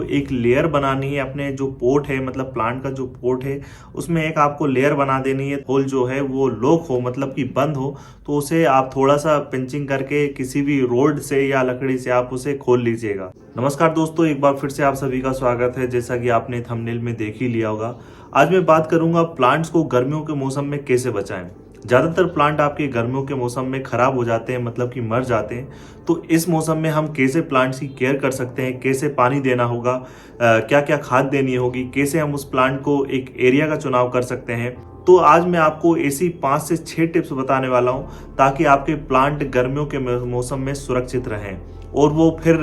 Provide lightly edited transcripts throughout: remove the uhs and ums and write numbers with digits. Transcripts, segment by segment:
तो एक लेयर बनानी है अपने जो पोट है, मतलब प्लांट का जो पोट है उसमें एक आपको लेयर बना देनी है। होल जो है वो लॉक हो, मतलब कि बंद हो, तो उसे आप थोड़ा सा पिंचिंग करके किसी भी रोड से या लकड़ी से आप उसे खोल लीजिएगा। नमस्कार दोस्तों, एक बार फिर से आप सभी का स्वागत है। जैसा कि आपने थंबनेल में देख ही लिया होगा, आज मैं बात करूंगा प्लांट्स को गर्मियों के मौसम में कैसे बचाएं। ज़्यादातर प्लांट आपके गर्मियों के मौसम में खराब हो जाते हैं, मतलब कि मर जाते हैं। तो इस मौसम में हम कैसे प्लांट्स की केयर कर सकते हैं, कैसे पानी देना होगा, क्या क्या खाद देनी होगी, कैसे हम उस प्लांट को एक एरिया का चुनाव कर सकते हैं। तो आज मैं आपको ऐसी 5 से 6 टिप्स बताने वाला हूं ताकि आपके प्लांट गर्मियों के मौसम में सुरक्षित रहें और वो फिर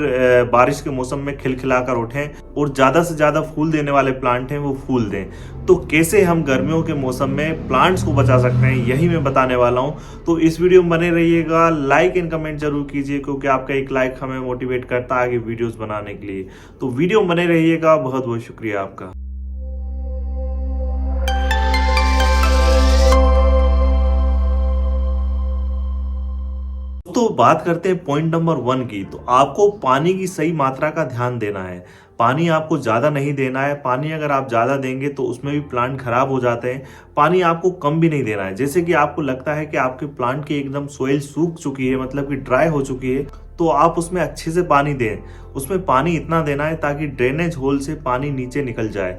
बारिश के मौसम में खिलखिलाकर उठें और ज़्यादा से ज़्यादा फूल देने वाले प्लांट हैं वो फूल दें। तो कैसे हम गर्मियों के मौसम में प्लांट्स को बचा सकते हैं, यही मैं बताने वाला हूं। तो इस वीडियो में बने रहिएगा, लाइक एंड कमेंट जरूर कीजिए, क्योंकि आपका एक लाइक हमें मोटिवेट करता है आगे वीडियोस बनाने के लिए। तो वीडियो में बने रहिएगा, बहुत बहुत शुक्रिया आपका। तो बात करते हैं पॉइंट नंबर 1 की। तो आपको पानी की सही मात्रा का ध्यान देना है। पानी आपको ज़्यादा नहीं देना है। पानी अगर आप ज़्यादा देंगे तो उसमें भी प्लांट खराब हो जाते हैं। पानी आपको कम भी नहीं देना है। जैसे कि आपको लगता है कि आपके प्लांट की एकदम सोइल सूख चुकी है, मतलब कि ड्राई हो चुकी है, तो आप उसमें अच्छे से पानी दें। उसमें पानी इतना देना है ताकि ड्रेनेज होल से पानी नीचे निकल जाए।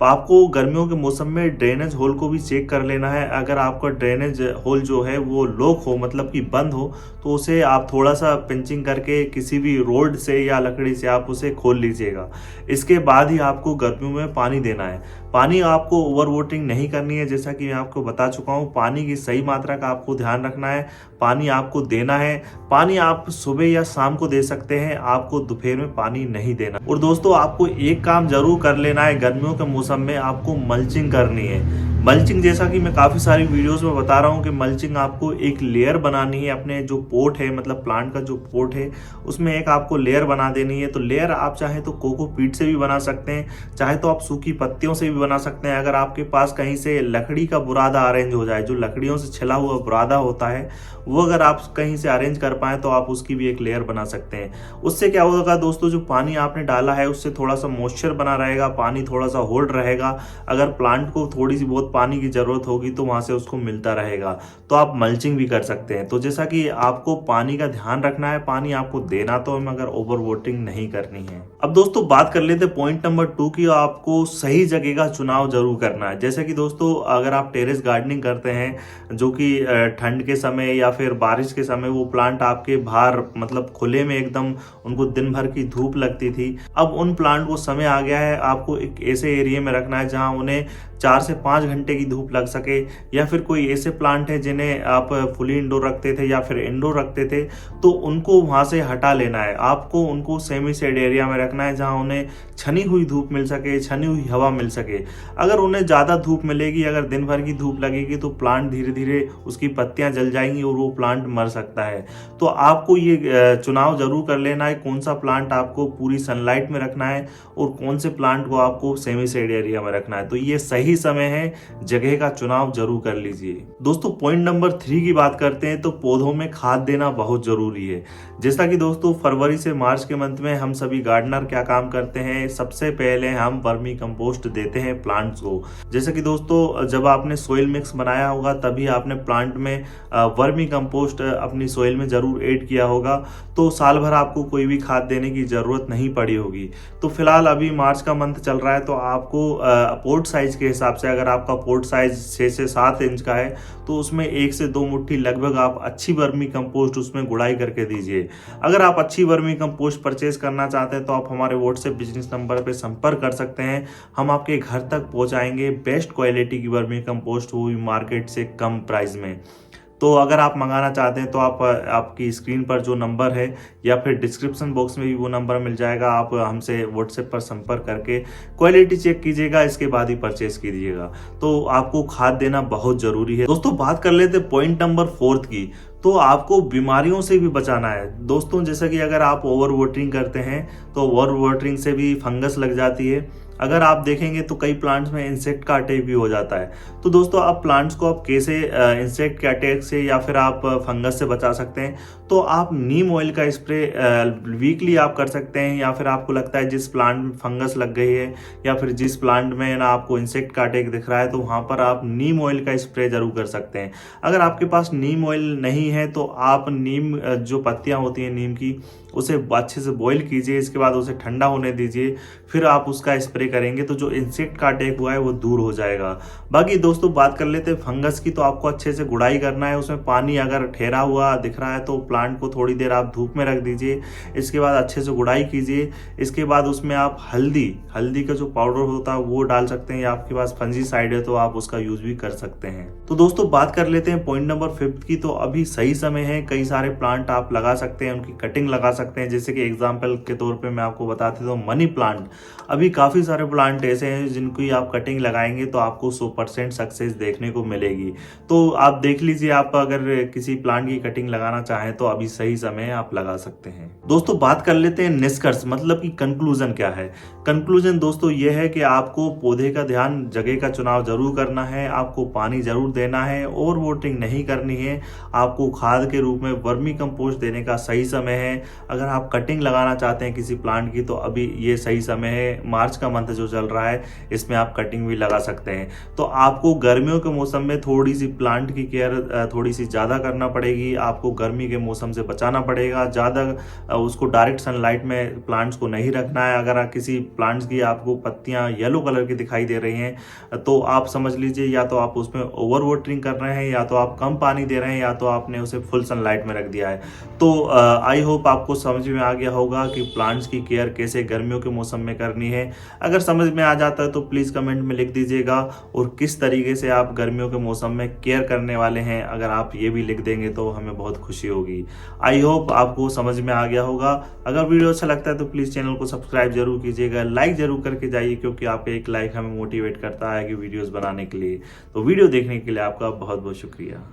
आपको गर्मियों के मौसम में ड्रेनेज होल को भी चेक कर लेना है। अगर आपका ड्रेनेज होल जो है वो लॉक हो, मतलब कि बंद हो, तो उसे आप थोड़ा सा पिंचिंग करके किसी भी रोड से या लकड़ी से आप उसे खोल लीजिएगा। इसके बाद ही आपको गर्मियों में पानी देना है। पानी आपको ओवर वाटरिंग नहीं करनी है। जैसा कि मैं आपको बता चुका हूँ, पानी की सही मात्रा का आपको ध्यान रखना है। पानी आपको देना है। पानी आप सुबह या शाम को दे सकते हैं, आपको दोपहर में पानी नहीं देना। और दोस्तों, आपको एक काम जरूर कर लेना है। गर्मियों के मौसम में आपको मल्चिंग करनी है। मल्चिंग, जैसा कि मैं काफ़ी सारी वीडियोस में बता रहा हूँ कि मल्चिंग आपको एक लेयर बनानी है अपने जो पोट है, मतलब प्लांट का जो पोट है उसमें एक आपको लेयर बना देनी है। तो लेयर आप चाहे तो कोकोपीट से भी बना सकते हैं, चाहे तो आप सूखी पत्तियों से भी बना सकते हैं। अगर आपके पास कहीं से लकड़ी का बुरादा अरेंज हो जाए, जो लकड़ियों से छिला हुआ बुरादा होता है, वो अगर आप कहीं से अरेंज कर पाए तो आप उसकी भी एक लेयर बना सकते हैं। उससे क्या होगा दोस्तों, जो पानी आपने डाला है उससे थोड़ा सा मॉइस्चर बना रहेगा, पानी थोड़ा सा होल्ड रहेगा। अगर प्लांट को थोड़ी सी बहुत पानी की जरूरत होगी तो वहां से उसको मिलता रहेगा। तो आप मल्चिंग भी कर सकते हैं। तो जैसा कि आपको पानी का ध्यान रखना है, पानी आपको देना तो है, मगर ओवर वाटरिंग नहीं करनी है। अब दोस्तों बात कर लेते पॉइंट नंबर 2 की। आपको सही जगह का चुनाव जरूर करना है। जैसे कि दोस्तों, अगर आप टेरेस गार्डनिंग करते हैं, जो कि ठंड के समय या फिर बारिश के समय वो प्लांट आपके बाहर, मतलब खुले में एकदम उनको दिन भर की धूप लगती थी, अब उन प्लांट को समय आ गया है आपको एक ऐसे एरिया में रखना है जहां उन्हें 4 से 5 घंटे की धूप लग सके। या फिर कोई ऐसे प्लांट है जिन्हें आप फुली इंडोर रखते थे या फिर इंडोर रखते थे, तो उनको वहां से हटा लेना है। आपको उनको सेमी शेड एरिया में रखना है जहां उन्हें छनी हुई धूप मिल सके, छनी हुई हवा मिल सके। अगर उन्हें ज़्यादा धूप मिलेगी, अगर दिन भर की धूप लगेगी, तो प्लांट धीरे धीरे उसकी पत्तियां जल जाएंगी और वो प्लांट मर सकता है। तो आपको ये चुनाव जरूर कर लेना है कौन सा प्लांट आपको पूरी सनलाइट में रखना है और कौन से प्लांट को आपको सेमी शेड एरिया में रखना है। तो ये सही समय है, जगह का चुनाव जरूर कर लीजिए। दोस्तों पॉइंट नंबर 3 की बात करते हैं। तो पौधों में खाद देना बहुत जरूरी है। जैसा कि दोस्तों, फरवरी से मार्च के मंथ में हम सभी गार्डनर क्या काम करते हैं, सबसे पहले हम वर्मी कंपोस्ट देते हैं प्लांट्स को। जैसे कि दोस्तों, जब आपने सोइल मिक्स बनाया होगा तभी आपने प्लांट में वर्मी कंपोस्ट अपनी सोइल में जरूर ऐड किया होगा। तो साल भर आपको कोई भी खाद देने की जरूरत नहीं पड़ी होगी। तो फिलहाल अभी मार्च का मंथ चल रहा है, तो आपको पोर्ट साइज के हिसाब से, अगर आपका पोर्ट साइज 6 से 7 इंच का है तो उसमें 1 से 2 मुट्ठी लगभग आप अच्छी वर्मी कंपोस्ट उसमें गुड़ाई करके दीजिए। अगर आप अच्छी वर्मी कंपोस्ट परचेज करना चाहते हैं तो आप हमारे व्हाट्सएप बिजनेस नंबर पर संपर्क कर सकते हैं। हम आपके घर तक पहुंचाएंगे बेस्ट क्वालिटी की वर्मी कंपोस्ट, वो भी मार्केट से कम प्राइस में। तो अगर आप मंगाना चाहते हैं तो आप आपकी स्क्रीन पर जो नंबर है या फिर डिस्क्रिप्शन बॉक्स में भी वो नंबर मिल जाएगा। आप हमसे व्हाट्सएप पर संपर्क करके क्वालिटी चेक कीजिएगा, इसके बाद ही परचेस कीजिएगा। तो आपको खाद देना बहुत जरूरी है। दोस्तों बात कर लेते पॉइंट नंबर 4 की। तो आपको बीमारियों से भी बचाना है। दोस्तों जैसा कि अगर आप ओवर वाटरिंग करते हैं तो ओवर वाटरिंग से भी फंगस लग जाती है। अगर आप देखेंगे तो कई प्लांट्स में इंसेक्ट का अटैक भी हो जाता है। तो दोस्तों आप प्लांट्स को आप कैसे इंसेक्ट के अटैक से या फिर आप फंगस से बचा सकते हैं, तो आप नीम ऑयल का स्प्रे वीकली आप कर सकते हैं। या फिर आपको लगता है जिस प्लांट में फंगस लग गई है या फिर जिस प्लांट में ना आपको इंसेक्ट का अटैक दिख रहा है, तो वहाँ पर आप नीम ऑयल का स्प्रे जरूर कर सकते हैं। अगर आपके पास नीम ऑयल नहीं है तो आप नीम जो पत्तियाँ होती हैं नीम की, उसे अच्छे से बॉईल कीजिए, इसके बाद उसे ठंडा होने दीजिए, फिर आप उसका स्प्रे करेंगे तो जो इंसेक्ट का अटैक हुआ है वो दूर हो जाएगा। बाकी दोस्तों बात कर लेते हैं फंगस की, तो आपको अच्छे से गुड़ाई करना है। उसमें पानी अगर ठहरा हुआ दिख रहा है तो प्लांट को थोड़ी देर आप धूप में रख दीजिए, इसके बाद अच्छे से गुड़ाई कीजिए। इसके बाद उसमें आप हल्दी का जो पाउडर होता है वो डाल सकते हैं, या आपके पास फंजीसाइड है तो आप उसका यूज भी कर सकते हैं। तो दोस्तों बात कर लेते हैं पॉइंट नंबर 5 की, तो अभी सही समय है, कई सारे प्लांट आप लगा सकते हैं, उनकी कटिंग लगा सकते हैं। जैसे कि एग्जांपल के तौर पे मैं आपको बताते तो मनी प्लांट, अभी काफ़ी सारे प्लांट ऐसे हैं जिनकी आप कटिंग लगाएंगे तो आपको 100% सक्सेस देखने को मिलेगी। तो आप देख लीजिए, आप अगर किसी प्लांट की कटिंग लगाना चाहें तो अभी सही समय है, आप लगा सकते हैं। दोस्तों बात कर लेते हैं निष्कर्ष, मतलब कि कंक्लूजन क्या है। कंक्लूजन दोस्तों ये है कि आपको पौधे का ध्यान, जगह का चुनाव जरूर करना है, आपको पानी जरूर देना है, ओवर वाटरिंग नहीं करनी है, आपको खाद के रूप में वर्मी कंपोस्ट देने का सही समय है। अगर आप कटिंग लगाना चाहते हैं किसी प्लांट की तो अभी ये सही समय है, मार्च का मंथ जो चल रहा है इसमें आप कटिंग भी लगा सकते हैं। तो आपको गर्मियों के मौसम में थोड़ी सी प्लांट की केयर थोड़ी सी ज़्यादा करना पड़ेगी, आपको गर्मी के मौसम से बचाना पड़ेगा, ज़्यादा उसको डायरेक्ट सनलाइट में प्लांट्स को नहीं रखना है। अगर किसी प्लांट्स की आपको पत्तियां येलो कलर की दिखाई दे रही हैं तो आप समझ लीजिए या तो आप उसमें ओवर वाटरिंग कर रहे हैं, या तो आप कम पानी दे रहे हैं, या तो आपने उसे फुल सनलाइट में रख दिया है। तो आई होप आपको समझ में आ गया होगा कि प्लांट्स की केयर कैसे गर्मियों के मौसम में करनी है। अगर समझ में आ जाता है तो प्लीज़ कमेंट में लिख दीजिएगा, और किस तरीके से आप गर्मियों के मौसम में केयर करने वाले हैं, अगर आप ये भी लिख देंगे तो हमें बहुत खुशी होगी। आई होप आपको समझ में आ गया होगा। अगर वीडियो अच्छा लगता है तो प्लीज़ चैनल को सब्सक्राइब जरूर कीजिएगा, लाइक जरूर करके जाइए, क्योंकि आपका एक लाइक हमें मोटिवेट करता है कि वीडियोज़ बनाने के लिए। तो वीडियो देखने के लिए आपका बहुत बहुत शुक्रिया।